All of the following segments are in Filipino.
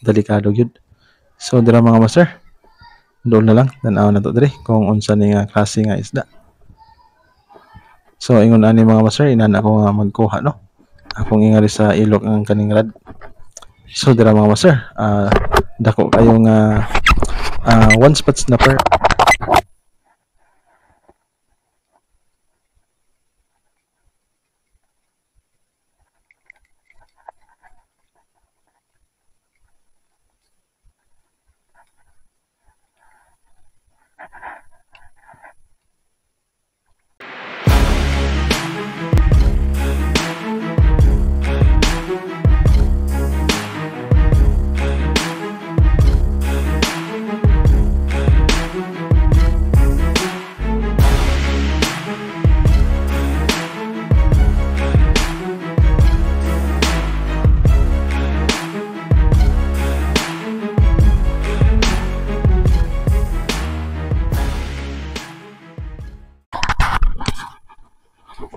delikado gyud. So dira mga master, doon na lang tan-aw na to diri kung unsa ni nga klase nga isda. So ingon ani mga master, inana ko nga magkuha no. Akong ingali sa ilok ang kaning rad. So dira mga master, dako kayo nga one spot snapper.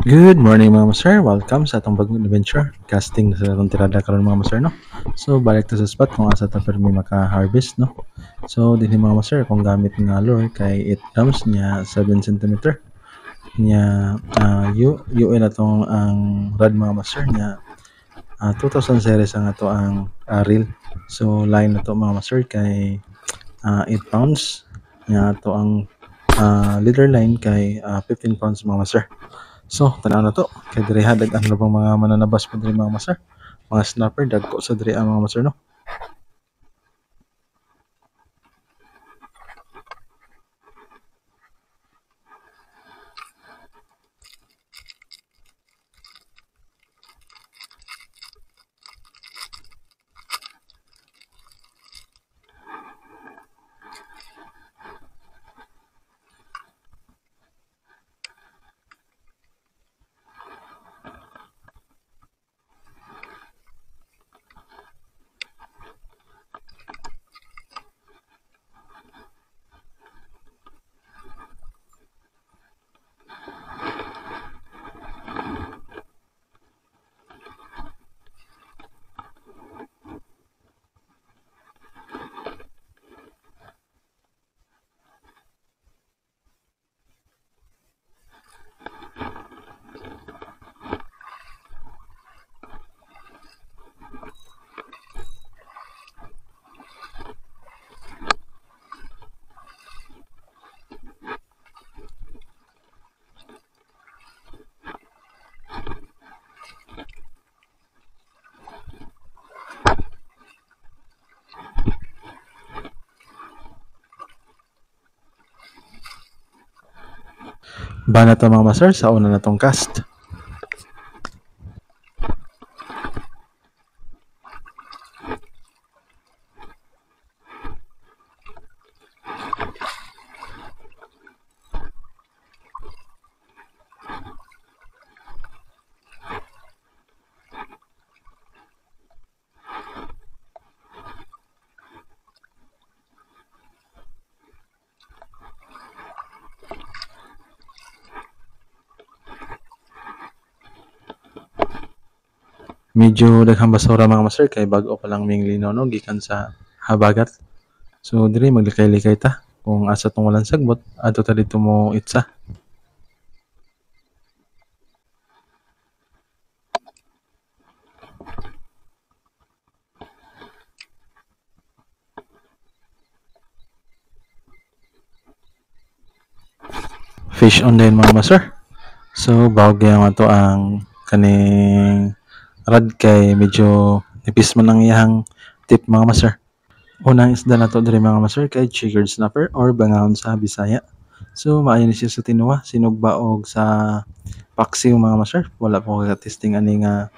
Good morning mga master, welcome sa atong bagong adventure. Casting na sa atong tirada karon mga master no. So balik ta sa spot kung asa ta permi maka-harvest no. So dinhi mga master kung gamit nga lure kay 8 grams nya 7 cm nya UN atong ang rod mga master nya 2000 series ang ato ang reel. So line na to mga master kay 8 pounds nya ato ang leader line kay 15 pounds mga master. So, tanaw na to. Kay diri hadag ano bang mga mananabas po diri mga master. Mga snapper dagko sa diri ang mga master no. Bana to mga master sa una natong cast. Medyo daghang basura mga master kay bag-o pa lang ming linaw no gikan sa habagat. So diri maglikay-likay ta kung asa tong walang sagbot adto ta dito mo itsa. Fish on din mga master. So bawag gyud ato ang kaning rad kay medyo nipis man ang iyang tip mga master. Unang isda nato diri mga master kay chiggered snapper or bangahon sa Bisaya. So maayo ni siya sa tinuwa, sinugba og sa paksiw mga master. Wala po ka-testing ani nga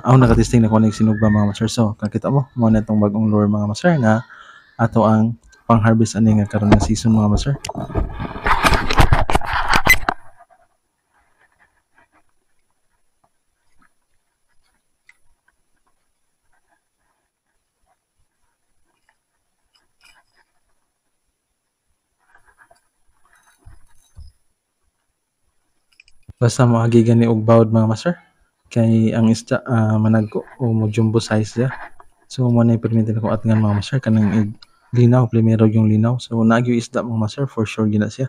ako naka-testing na ko ning sinugba mga master. So kakita mo mo na itong bagong lure mga master nga ato ang pang-harvest ani nga karon nga season mga master. Basta moagi gani og bawod mga master kay ang isda managko o mo jumbo size ya. So mo na permitted ko atngan mga master kanang linaw primero yung linaw. So naagyo isda mga master for sure gina siya.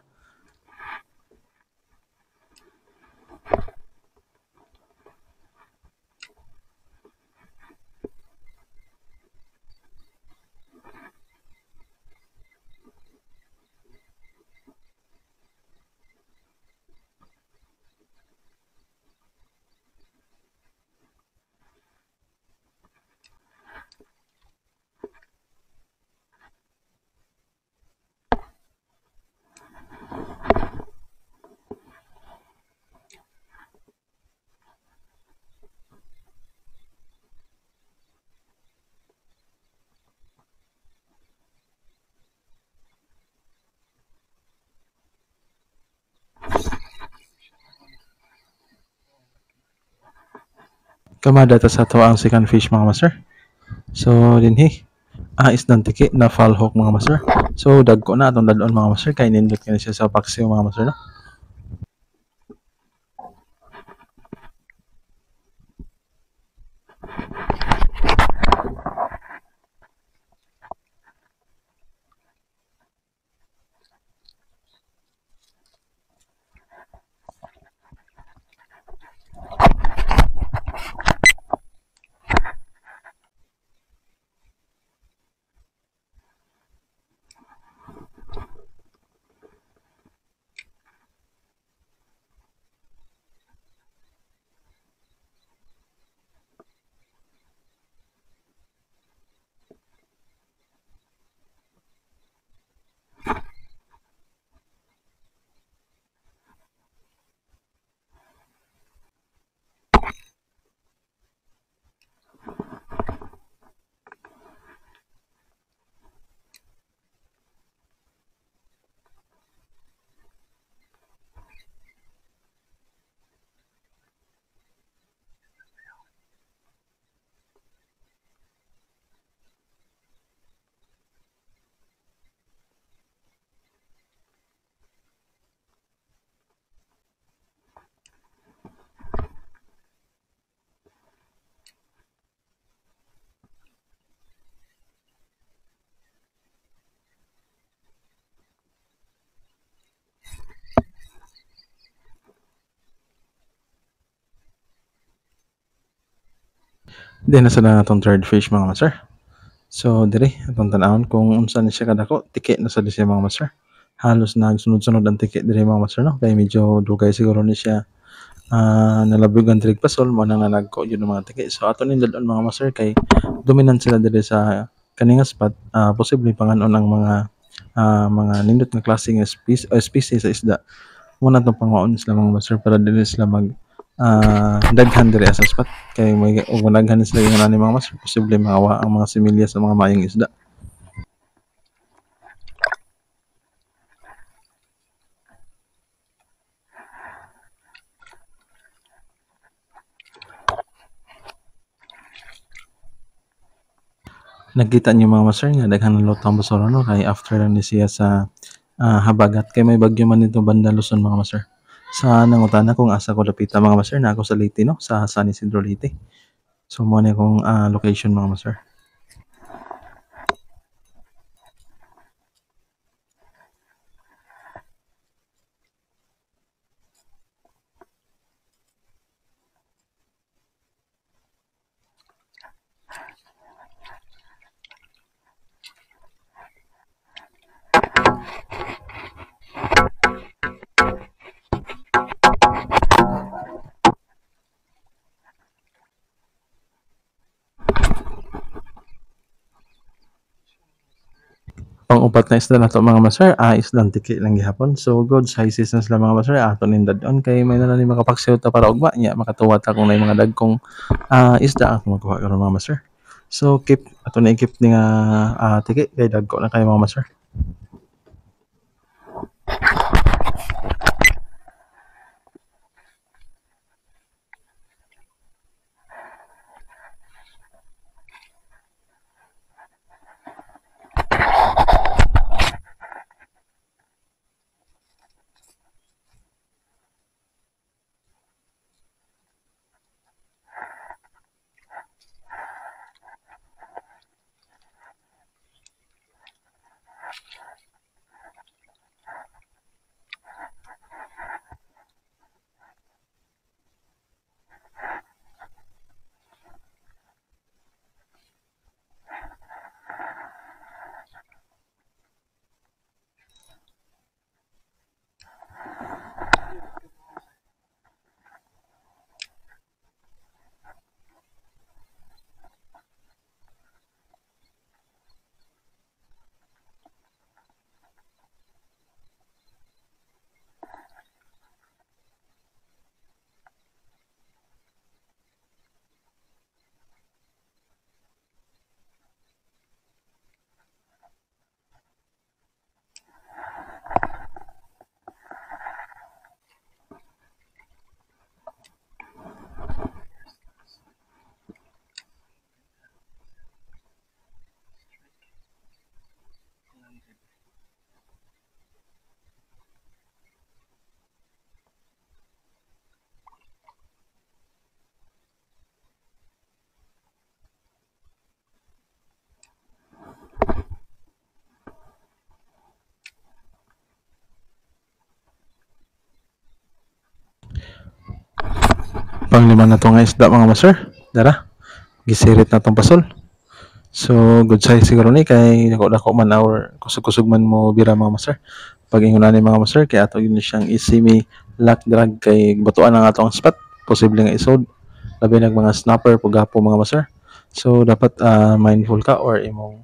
Kamada ta sa to ang second fish mga master. So dinhi isdang tiki na fall hook mga master. So dagko na atong dadon mga master kay nindot kani siya sa paksiw mga master no. Then nasa na atong third fish mga master. So dire atong tan-awon kung unsa ni siya kadako, tiki na sa siya mga master. Halos nagsunod-sunod ang tiki dire mga master no, kay medyo dugay siguro ni siya nalabugan diri pasol mo nang nagko yun ang mga tiki. So ato ning dadon mga master kay dominant sila dire sa kaning spot, posible panganon ang mga nindot nga klase nga species sa isda. Muna itong pangwaon sila mga master para dili sila daghan diri sa spot kay may ug daghan sila yung ani mga master posible maawa ang mga similya sa mga mayong isda. Nakita niyo mga master nga daghan ng lutang basura no kay after lang ni siya sa habagat kay may bagyo man dito banda Luzon mga master. Sa nangutana kung asa ko dapita mga master na ako sa Leyte no sa San Isidro Leyte. So mo ni akong location mga master. Pang-upat na isda nato mga master, isdang tiki lang gihapon. So good sizes na sila mga master, ato nindadon kay may na ni makapagsiw ta para ugma nya makatuwa ta kung nay mga dagkong isda ang makuha karon mga master. So keep ato na i-keep ni nga tiki kay dagko na kayo mga master. Panglima na to nga isda mga master. Dara, gisirit na tong pasol. So good size siguro ni kay dako-dako man or kusog-kusog man mo bira mga master. Pag ingon ni mga master kay ato yun siyang isimi lock drag kay batuan ang atong spot. Posible nga isod. Labi nag mga snapper pugapo mga master. So dapat mindful ka or imong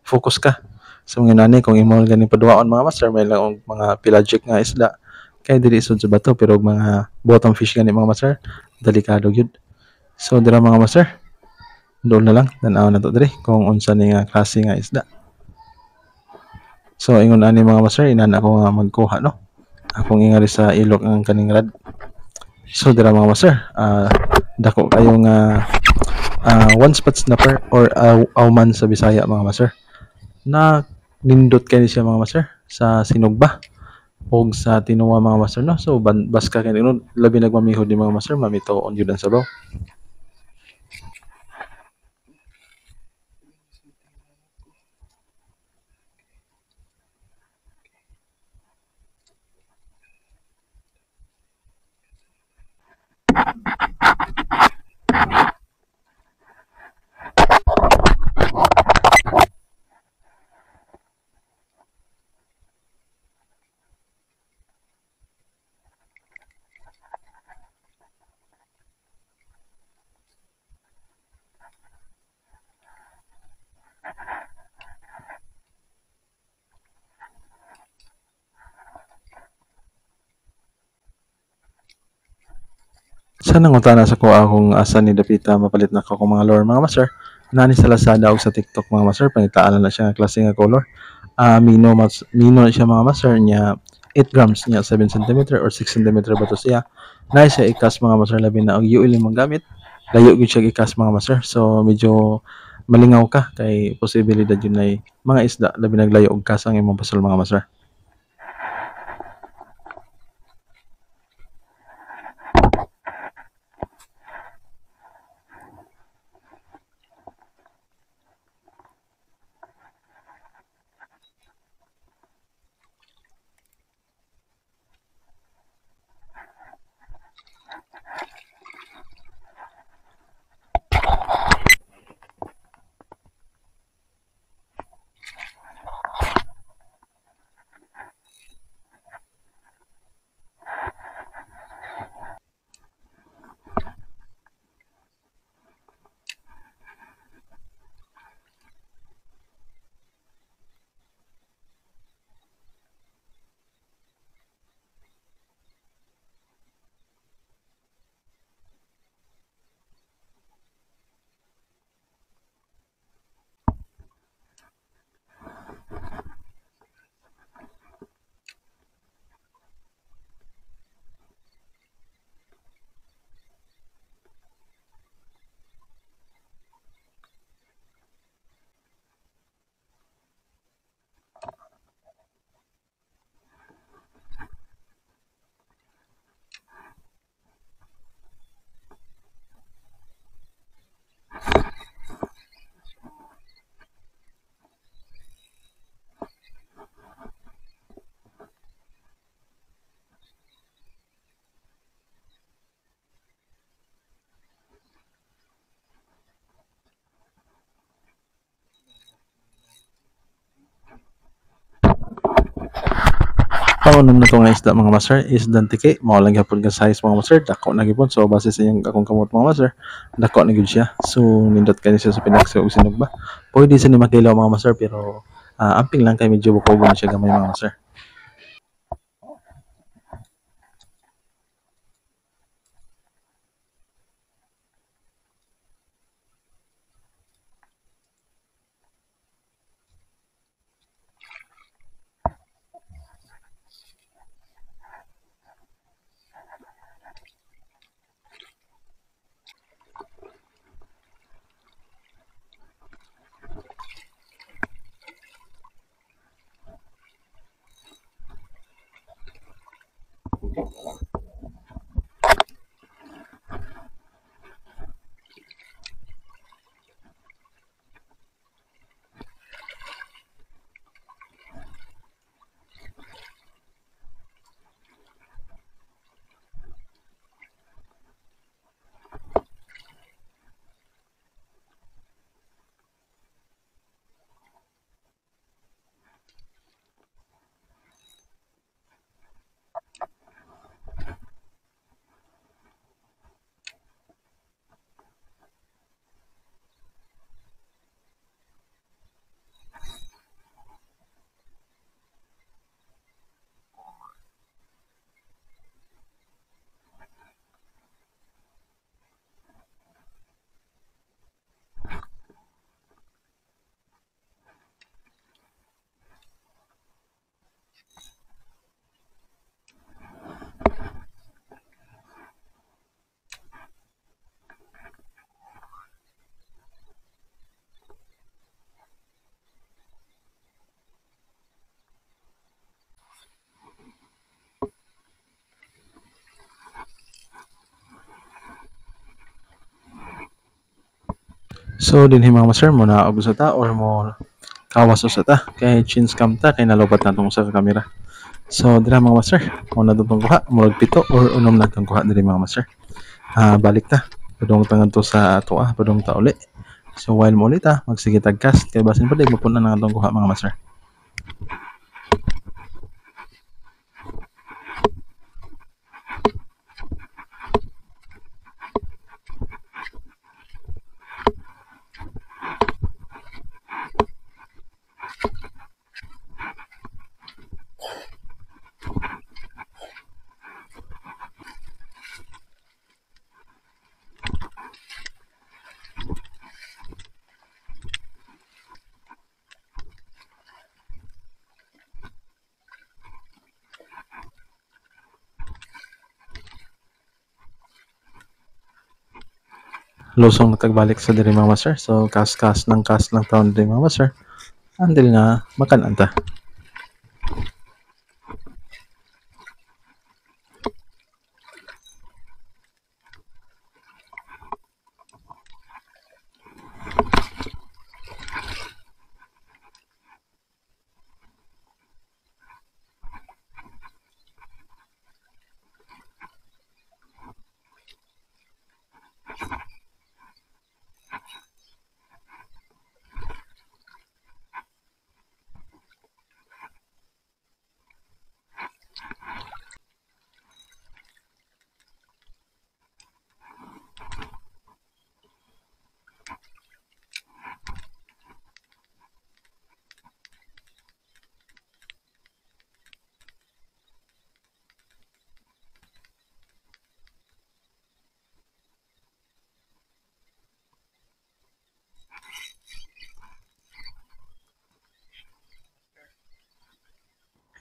focus ka. So mga nani kung imong gani paduaon mga master may lang og mga pelagic nga isda kay dili isod sa bato pero og mga bottom fish gani mga master delikado gyud. So dira mga master doon na lang tanaw na to diri kung unsa ni nga klase nga isda. So ingon ani mga master inana ko nga magkuha no. Akong ingali sa ilok ang kaning rad. So dira mga master, dako kayo nga one spot snapper or awman sa Bisaya mga master. Na nindot kay siya mga master sa sinugba og sa tinuwa mga master no. So bas ka kay labi nagmamihod ni mga master mamitoon jud ang sabaw. Sa nangutana sa kuha kung asa ni dapita mapalit na ko kung mga lure mga master. Nani sa Lazada o sa TikTok mga master pangitaanan na siya nga klase nga color. Mino na siya mga master niya 8 grams niya 7 centimeter or 6 centimeter ba to siya. Na siya ikas mga master labi na og UL mong gamit. Layo gyud siya ikas mga master. So medyo malingaw ka kay posibilidad yun ay mga isda labi naglayo og kas ang imong pasol mga master. Paunom na to nga isda mga master is dantike mao lang gyapon ka size mga master dako na gyapon so base sa iyang akong kamot mga master dako na gyud siya so nindot kani siya sa pinaksa og sinugba pwede sa ni makilaw mga master pero amping lang kay medyo bukogon na siya gamay mga master. So dinhi mga master mo na og sa ta or mo kawas sa ta kay chin scam ta kay nalobat na tong sa kamera. So dira mga master, mo na tong kuha, murag pito or unom na tong kuha diri mga master. Balik ta. Padung tangan to sa ato padung ta uli. So while mo ulit magsige tag cast kay basin pa di mapuna na atong kuha mga master. Lusong na tagbalik sa diri mga master. So cast ng taon diri mga master. Andil nga makan-anta.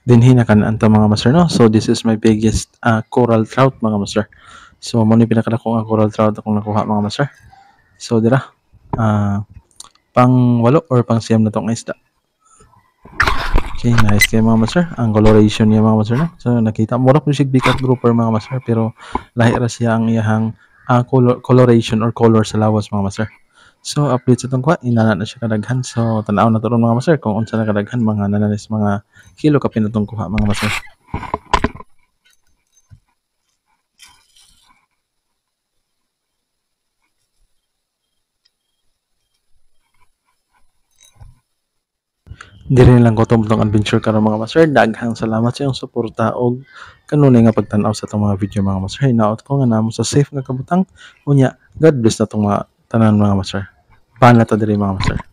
Dinhi na kan-anta mga master no. So this is my biggest coral trout mga master. So mo ni pinakadako nga coral trout akong nakuha mga master. So dira pang walo or pang siyam na tong isda. Okay, nice kay mga master. Ang coloration niya mga master no. So nakita mura ko sig bigat grouper mga master pero lahi ra siya ang iyahang coloration or color sa lawas mga master. So update sa tong kuha inana na siya kadaghan. So tan-aw na to mga master kung unsa na kadaghan mga nanalis mga kilo ka pinatong kuha mga master. Diri lang ko tong adventure karon mga master. Daghang salamat sa iyong suporta og kanunay nga pagtan-aw sa tong mga video mga master. Hinaot ko nga namo sa safe nga kabutang. Unya, God bless na tong mga tanan mga master. Paano ta diri mga master.